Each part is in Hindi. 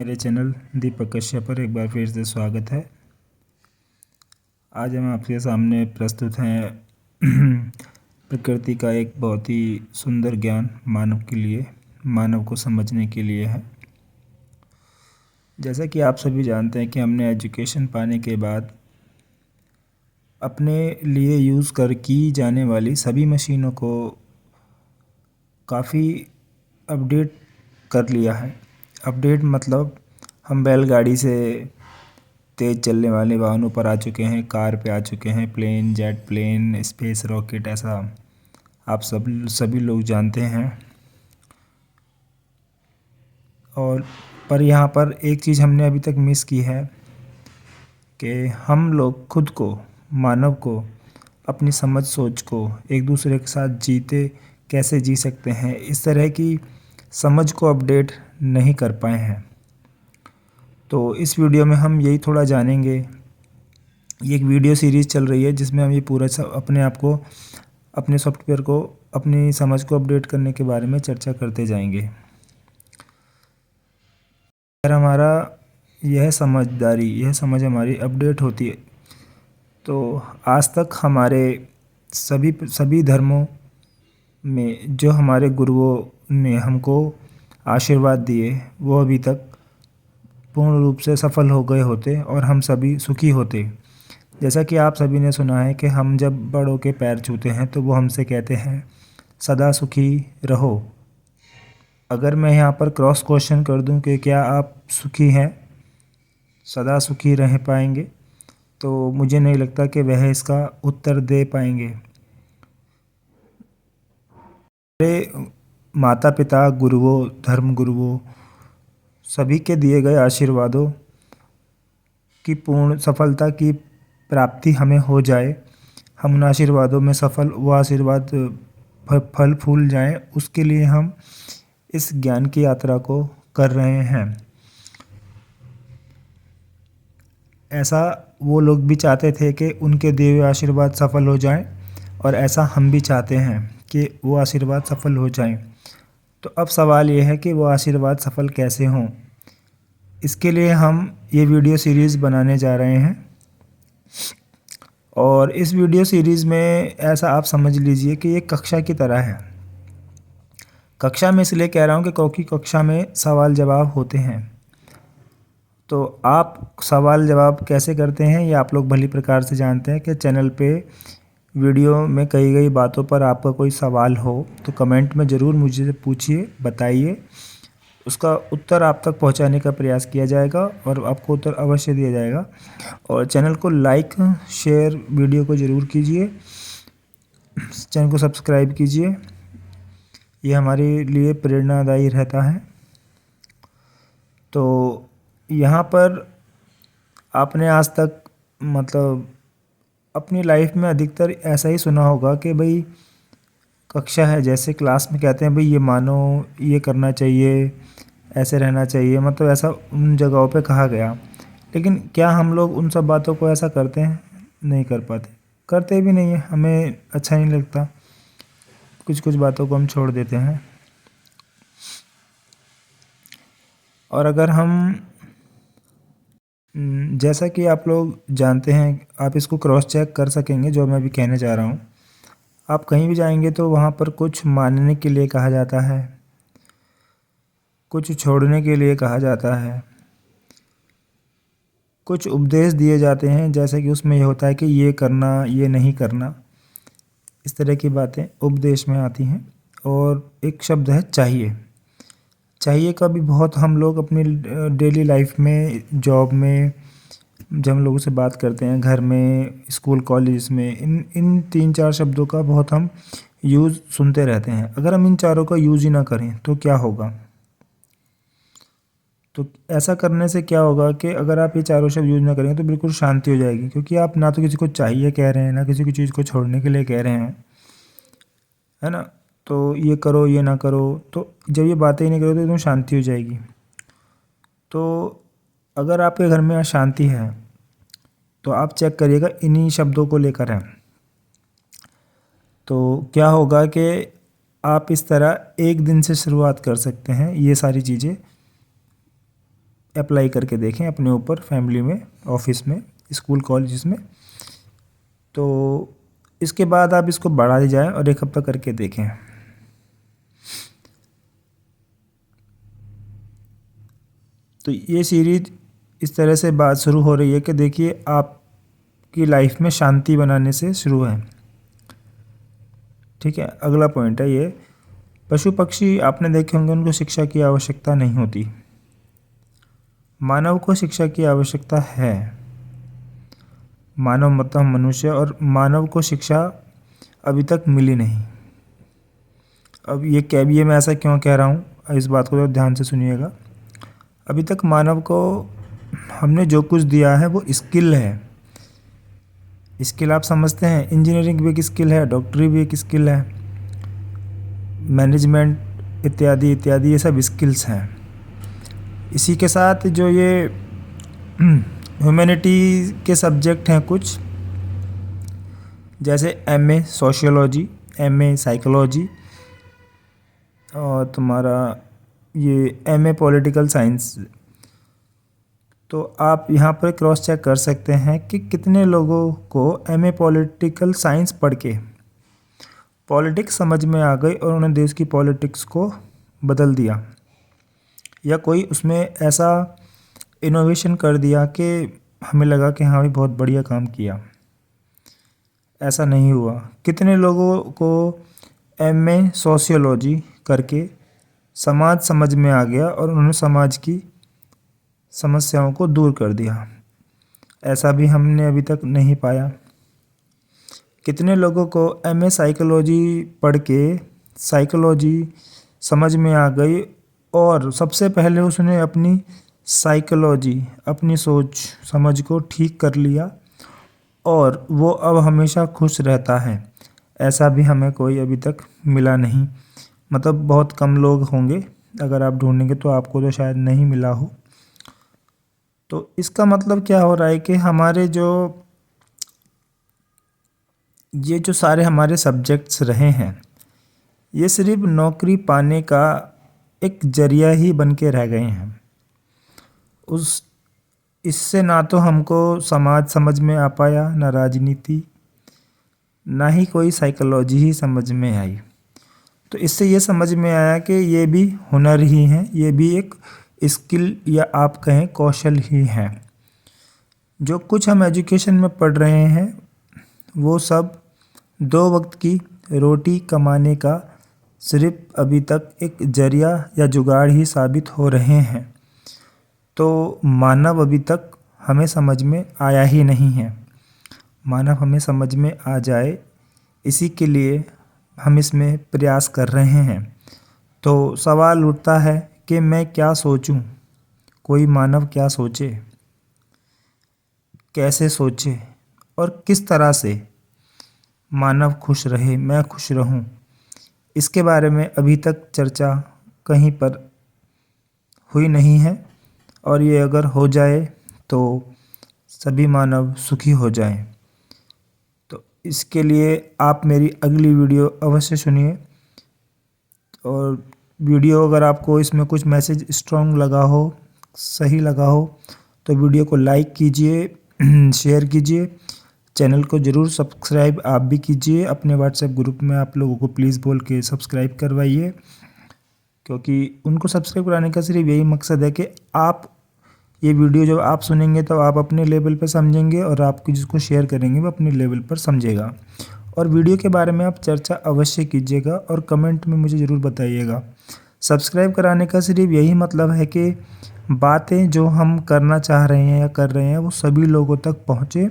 मेरे चैनल दीपक कश्यप पर एक बार फिर से स्वागत है। आज हम आपके सामने प्रस्तुत हैं प्रकृति का एक बहुत ही सुंदर ज्ञान मानव के लिए, मानव को समझने के लिए है। जैसा कि आप सभी जानते हैं कि हमने एजुकेशन पाने के बाद अपने लिए यूज़ की जाने वाली सभी मशीनों को काफ़ी अपडेट कर लिया है। अपडेट मतलब हम बैलगाड़ी से तेज़ चलने वाले वाहनों पर आ चुके हैं, कार पे आ चुके हैं, plane, jet plane, space rocket, ऐसा आप सभी लोग जानते हैं। और पर यहाँ पर एक चीज़ हमने अभी तक मिस की है कि हम लोग खुद को, मानव को, अपनी समझ सोच को एक दूसरे के साथ कैसे जी सकते हैं, इस तरह की समझ को अपडेट नहीं कर पाए हैं। तो इस वीडियो में हम यही थोड़ा जानेंगे। ये एक वीडियो सीरीज़ चल रही है जिसमें हम ये पूरा अपने आप को, अपने सॉफ्टवेयर को, अपनी समझ को अपडेट करने के बारे में चर्चा करते जाएंगे। अगर हमारा यह समझ हमारी अपडेट होती है तो आज तक हमारे सभी धर्मों में जो हमारे गुरुओं ने हमको आशीर्वाद दिए वो अभी तक पूर्ण रूप से सफल हो गए होते और हम सभी सुखी होते। जैसा कि आप सभी ने सुना है कि हम जब बड़ों के पैर छूते हैं तो वो हमसे कहते हैं सदा सुखी रहो। अगर मैं यहाँ पर क्रॉस क्वेश्चन कर दूं कि क्या आप सुखी हैं, सदा सुखी रह पाएंगे, तो मुझे नहीं लगता कि वह इसका उत्तर दे पाएंगे। मेरे माता पिता, गुरुओं, धर्म गुरुओं, सभी के दिए गए आशीर्वादों की पूर्ण सफलता की प्राप्ति हमें हो जाए, हम उन आशीर्वादों में सफल, वो आशीर्वाद फल फूल जाएं, उसके लिए हम इस ज्ञान की यात्रा को कर रहे हैं। ऐसा वो लोग भी चाहते थे कि उनके दिए हुए आशीर्वाद सफल हो जाएं और ऐसा हम भी चाहते हैं कि वो आशीर्वाद सफल हो जाएं। तो अब सवाल ये है कि वो आशीर्वाद सफल कैसे हों। इसके लिए हम ये वीडियो सीरीज़ बनाने जा रहे हैं और इस वीडियो सीरीज़ में ऐसा आप समझ लीजिए कि ये कक्षा की तरह है। कक्षा में इसलिए कह रहा हूँ कि क्योंकि कक्षा में सवाल जवाब होते हैं। तो आप सवाल जवाब कैसे करते हैं ये आप लोग भली प्रकार से जानते हैं कि चैनल पे वीडियो में कही गई बातों पर आपका कोई सवाल हो तो कमेंट में ज़रूर मुझे पूछिए, बताइए, उसका उत्तर आप तक पहुंचाने का प्रयास किया जाएगा और आपको उत्तर अवश्य दिया जाएगा। और चैनल को लाइक, शेयर, वीडियो को ज़रूर कीजिए, चैनल को सब्सक्राइब कीजिए, ये हमारे लिए प्रेरणादायी रहता है। तो यहाँ पर आपने आज तक मतलब अपनी लाइफ में अधिकतर ऐसा ही सुना होगा कि भाई कक्षा है, जैसे क्लास में कहते हैं भाई ये मानो, ये करना चाहिए, ऐसे रहना चाहिए, मतलब ऐसा उन जगहों पे कहा गया। लेकिन क्या हम लोग उन सब बातों को ऐसा करते हैं? नहीं कर पाते, करते भी नहीं है, हमें अच्छा नहीं लगता, कुछ कुछ बातों को हम छोड़ देते हैं। और अगर हम जैसा कि आप लोग जानते हैं, आप इसको क्रॉस चेक कर सकेंगे जो मैं अभी कहने जा रहा हूँ। आप कहीं भी जाएंगे तो वहाँ पर कुछ मानने के लिए कहा जाता है, कुछ छोड़ने के लिए कहा जाता है, कुछ उपदेश दिए जाते हैं, जैसे कि उसमें यह होता है कि ये करना, ये नहीं करना, इस तरह की बातें उपदेश में आती हैं। और एक शब्द है चाहिए। चाहिए का भी बहुत हम लोग अपनी डेली लाइफ में, जॉब में, जब हम लोगों से बात करते हैं, घर में, स्कूल कॉलेज में, इन 3-4 शब्दों का बहुत हम यूज़ सुनते रहते हैं। अगर हम इन चारों का यूज़ ही ना करें तो क्या होगा? तो ऐसा करने से क्या होगा कि अगर आप ये चारों शब्द यूज़ ना करेंगे तो बिल्कुल शांति हो जाएगी, क्योंकि आप ना तो किसी को चाहिए कह रहे हैं, ना किसी की चीज़ को छोड़ने के लिए कह रहे हैं, है ना? तो ये करो, ये ना करो, तो जब ये बातें ही नहीं करो तो एकदम शांति हो जाएगी। तो अगर आपके घर में अशांति है तो आप चेक करिएगा इन्हीं शब्दों को लेकर है। तो क्या होगा कि आप इस तरह एक दिन से शुरुआत कर सकते हैं ये सारी चीज़ें अप्लाई करके देखें अपने ऊपर, फैमिली में, ऑफिस में, स्कूल कॉलेज में। तो इसके बाद आप इसको बढ़ा दी जाए और 1 हफ्ता करके देखें। तो ये सीरीज इस तरह से बात शुरू हो रही है कि देखिए आपकी लाइफ में शांति बनाने से शुरू है। ठीक है, अगला पॉइंट है ये, पशु पक्षी आपने देखे होंगे, उनको शिक्षा की आवश्यकता नहीं होती। मानव को शिक्षा की आवश्यकता है। मानव मतलब मनुष्य, और मानव को शिक्षा अभी तक मिली नहीं। अब ये मैं ऐसा क्यों कह रहा हूँ, इस बात को तो ध्यान से सुनिएगा। अभी तक मानव को हमने जो कुछ दिया है वो स्किल है। स्किल आप समझते हैं, इंजीनियरिंग भी एक स्किल है, डॉक्टरी भी एक स्किल है, मैनेजमेंट इत्यादि इत्यादि, ये सब स्किल्स हैं। इसी के साथ जो ये ह्यूमैनिटी के सब्जेक्ट हैं कुछ, जैसे MA सोशियोलॉजी, MA साइकोलॉजी, और तुम्हारा ये MA पॉलिटिकल साइंस। तो आप यहाँ पर क्रॉस चेक कर सकते हैं कि कितने लोगों को MA पॉलिटिकल साइंस पढ़ के पॉलिटिक्स समझ में आ गई और उन्होंने देश की पॉलिटिक्स को बदल दिया, या कोई उसमें ऐसा इनोवेशन कर दिया कि हमें लगा कि हाँ भी बहुत बढ़िया काम किया। ऐसा नहीं हुआ। कितने लोगों को MA सोशियोलॉजी करके समाज समझ में आ गया और उन्होंने समाज की समस्याओं को दूर कर दिया। ऐसा भी हमने अभी तक नहीं पाया। कितने लोगों को MA साइकोलॉजी पढ़ के साइकोलॉजी समझ में आ गई और सबसे पहले उसने अपनी साइकोलॉजी, अपनी सोच समझ को ठीक कर लिया और वो अब हमेशा खुश रहता है। ऐसा भी हमें कोई अभी तक मिला नहीं, मतलब बहुत कम लोग होंगे, अगर आप ढूंढेंगे तो आपको तो शायद नहीं मिला हो। तो इसका मतलब क्या हो रहा है कि हमारे ये जो सारे हमारे सब्जेक्ट्स रहे हैं, ये सिर्फ नौकरी पाने का एक जरिया ही बन के रह गए हैं। इससे ना तो हमको समाज समझ में आ पाया, ना राजनीति, ना ही कोई साइकोलॉजी ही समझ में आई। तो इससे ये समझ में आया कि ये भी हुनर ही हैं, ये भी एक स्किल या आप कहें कौशल ही हैं। जो कुछ हम एजुकेशन में पढ़ रहे हैं वो सब 2 वक्त की रोटी कमाने का सिर्फ अभी तक एक जरिया या जुगाड़ ही साबित हो रहे हैं। तो मानव अभी तक हमें समझ में आया ही नहीं है। मानव हमें समझ में आ जाए, इसी के लिए हम इसमें प्रयास कर रहे हैं। तो सवाल उठता है कि मैं क्या सोचूं, कोई मानव क्या सोचे, कैसे सोचे और किस तरह से मानव खुश रहे, मैं खुश रहूं, इसके बारे में अभी तक चर्चा कहीं पर हुई नहीं है। और ये अगर हो जाए तो सभी मानव सुखी हो जाएं। तो इसके लिए आप मेरी अगली वीडियो अवश्य सुनिए, और वीडियो अगर आपको इसमें कुछ मैसेज स्ट्रॉन्ग लगा हो, सही लगा हो, तो वीडियो को लाइक कीजिए, शेयर कीजिए, चैनल को ज़रूर सब्सक्राइब आप भी कीजिए। अपने व्हाट्सएप ग्रुप में आप लोगों को प्लीज़ बोल के सब्सक्राइब करवाइए, क्योंकि उनको सब्सक्राइब कराने का सिर्फ यही मकसद है कि आप ये वीडियो जब आप सुनेंगे तो आप अपने लेवल पर समझेंगे, और आपको जिसको शेयर करेंगे वो अपने लेवल पर समझेगा। और वीडियो के बारे में आप चर्चा अवश्य कीजिएगा और कमेंट में मुझे ज़रूर बताइएगा। सब्सक्राइब कराने का सिर्फ यही मतलब है कि बातें जो हम करना चाह रहे हैं या कर रहे हैं वो सभी लोगों तक पहुँचे,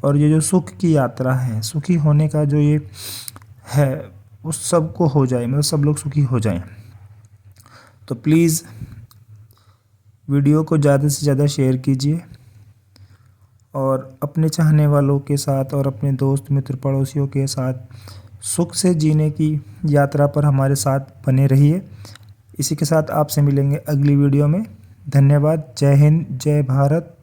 और ये जो सुख की यात्रा है, सुखी होने का जो ये है, उस सब को हो जाए, मतलब सब लोग सुखी हो जाएं। तो प्लीज़ वीडियो को ज़्यादा से ज़्यादा शेयर कीजिए, और अपने चाहने वालों के साथ और अपने दोस्त मित्र पड़ोसियों के साथ सुख से जीने की यात्रा पर हमारे साथ बने रहिए। इसी के साथ आपसे मिलेंगे अगली वीडियो में। धन्यवाद। जय हिंद, जय भारत।